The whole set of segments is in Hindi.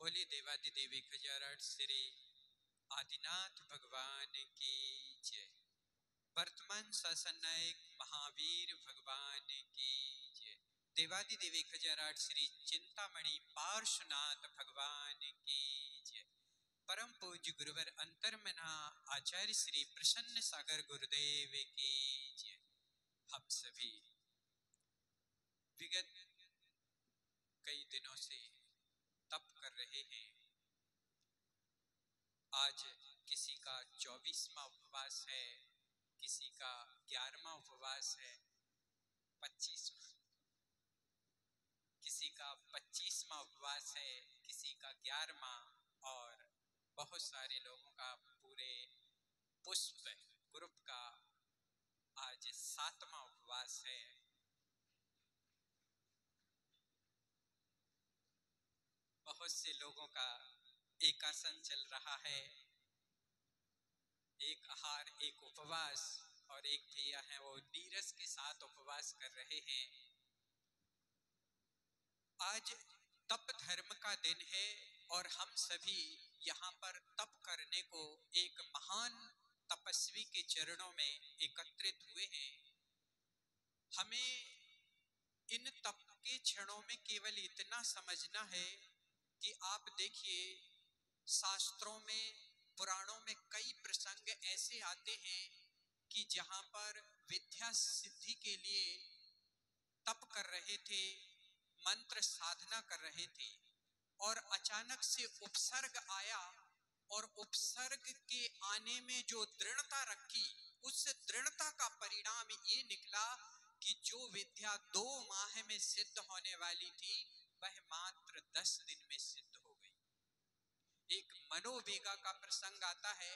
बोले देवादिदेव 1008 श्री आदिनाथ भगवान की जय। वर्तमान शासन नायक महावीर भगवान की जय। देवादिदेव 1008 श्री चिंतामणि पार्श्वनाथ भगवान की जय। परम पूज्य गुरुवर अंतर्मना आचार्य श्री प्रसन्न सागर गुरुदेव की जय। हम सभी विगत कई दिनों से तप कर रहे हैं। आज किसी का 24वां उपवास है, किसी का 11वां उपवास है, 25वां, किसी का 25वां उपवास है, किसी का 11वां, और बहुत सारे लोगों का पूरे पुष्प ग्रुप का आज 7वां उपवास है। बहुत से लोगों का एकासन चल रहा है, एक आहार एक उपवास, और एक भैया है वो नीरस के साथ उपवास कर रहे हैं। आज तप धर्म का दिन है और हम सभी यहाँ पर तप करने को एक महान तपस्वी के चरणों में एकत्रित हुए हैं। हमें इन तप के क्षणों में केवल इतना समझना है कि आप देखिए, शास्त्रों में, पुराणों में कई प्रसंग ऐसे आते हैं कि जहां पर विद्या सिद्धि के लिए तप कर रहे थे, मंत्र साधना कर रहे थे, और अचानक से उपसर्ग आया, और उपसर्ग के आने में जो दृढ़ता रखी, उस दृढ़ता का परिणाम ये निकला कि जो विद्या 2 माह में सिद्ध होने वाली थी, वह मात्र 10 दिन में सिद्ध हो गई। एक मनोवेगा का प्रसंग आता है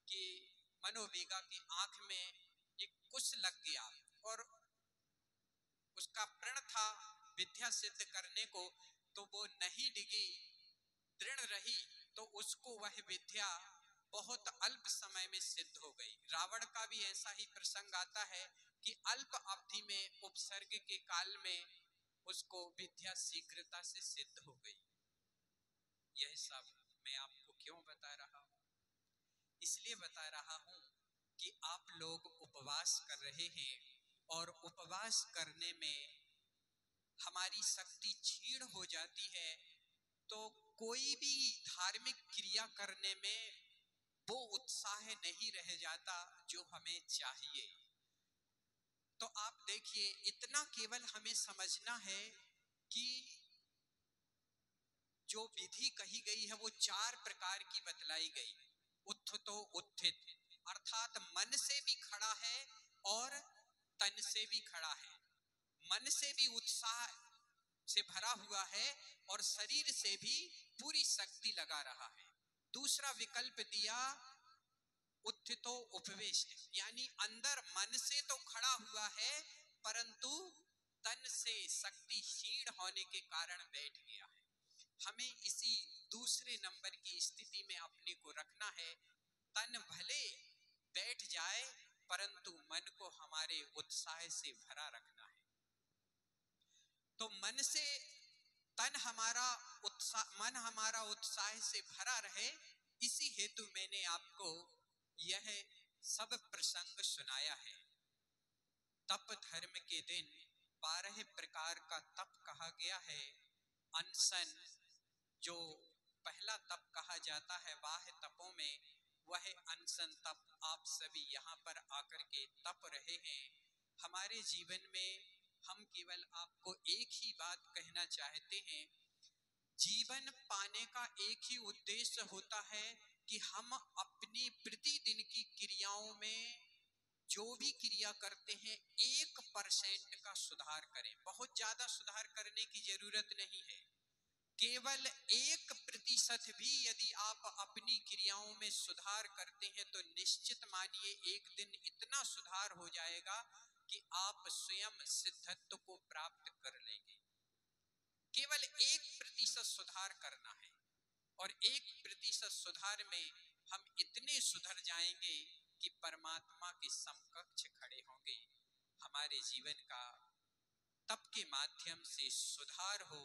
कि मनोवेगा की आंख में एक कुश लग गया और उसका प्रण था विद्या सिद्ध करने को, तो वो नहीं डिगी, दृढ़ रही, तो उसको वह विद्या बहुत अल्प समय में सिद्ध हो गई। रावण का भी ऐसा ही प्रसंग आता है कि अल्प अवधि में, उपसर्ग के काल में, उसको विद्या शीघ्रता से सिद्ध हो गई। यह सब मैं आपको क्यों बता रहा हूं? इसलिए बता रहा हूं कि आप लोग उपवास कर रहे हैं, और उपवास करने में हमारी शक्ति क्षीण हो जाती है, तो कोई भी धार्मिक क्रिया करने में वो उत्साह नहीं रह जाता जो हमें चाहिए। तो आप देखिए, इतना केवल हमें समझना है कि जो विधि कही गई है वो 4 प्रकार की बतलाई गई। उत्थितो उत्थित, अर्थात मन से भी खड़ा है और तन से भी खड़ा है। मन से भी उत्साह से भरा हुआ है और शरीर से भी पूरी शक्ति लगा रहा है। दूसरा विकल्प दिया उत्थितो उपवेष्ट, यानी अंदर मन से तो खड़ा हुआ है, परंतु तन से शक्ति क्षीण होने के कारण बैठ गया है। हमें इसी दूसरे नंबर की स्थिति में अपने को रखना है। तन भले बैठ जाए, परंतु मन को हमारे उत्साह से भरा रखना है। तो मन से मन हमारा उत्साह से भरा रहे, इसी हेतु मैंने आपको यह सब प्रसंग सुनाया है। तप धर्म के दिन 12 प्रकार का तप कहा गया है। अनशन, जो पहला तप कहा जाता है बाह्य तपों में, वह अनशन तप आप सभी यहाँ पर आकर के तप रहे हैं। हमारे जीवन में हम केवल आपको एक ही बात कहना चाहते हैं। जीवन पाने का एक ही उद्देश्य होता है कि हम अपनी प्रतिदिन की क्रियाओं में जो भी क्रिया करते हैं 1% का सुधार करें। बहुत ज्यादा सुधार करने की जरूरत नहीं है। केवल 1% भी यदि आप अपनी क्रियाओं में सुधार करते हैं, तो निश्चित मानिए एक दिन इतना सुधार हो जाएगा कि आप स्वयं सिद्धत्व को प्राप्त कर लेंगे। केवल 1% सुधार करना है, और 1% सुधार में हम इतने सुधर जाएंगे कि परमात्मा के समकक्ष खड़े होंगे। हमारे जीवन का तप के माध्यम से सुधार हो।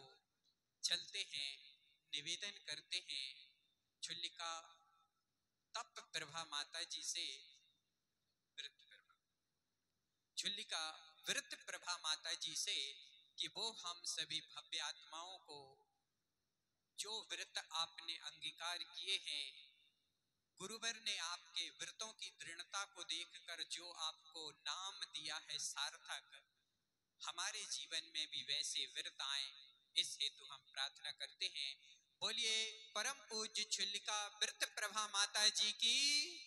चलते हैं निवेदन करते हैं छुल्लिका तप प्रभा माता जी से, छुल्लिका व्रत प्रभा माता जी से कि वो हम सभी भव्य आत्माओं को जो व्रत आपने अंगीकार किए हैं, गुरुवर ने आपके व्रतों की दृढ़ता को देखकर जो आपको नाम दिया है सार्थक, हमारे जीवन में भी वैसे व्रत आए, इस हेतु हम प्रार्थना करते हैं। बोलिए परम पूज्य छुल्लिका व्रत प्रभा माता जी की।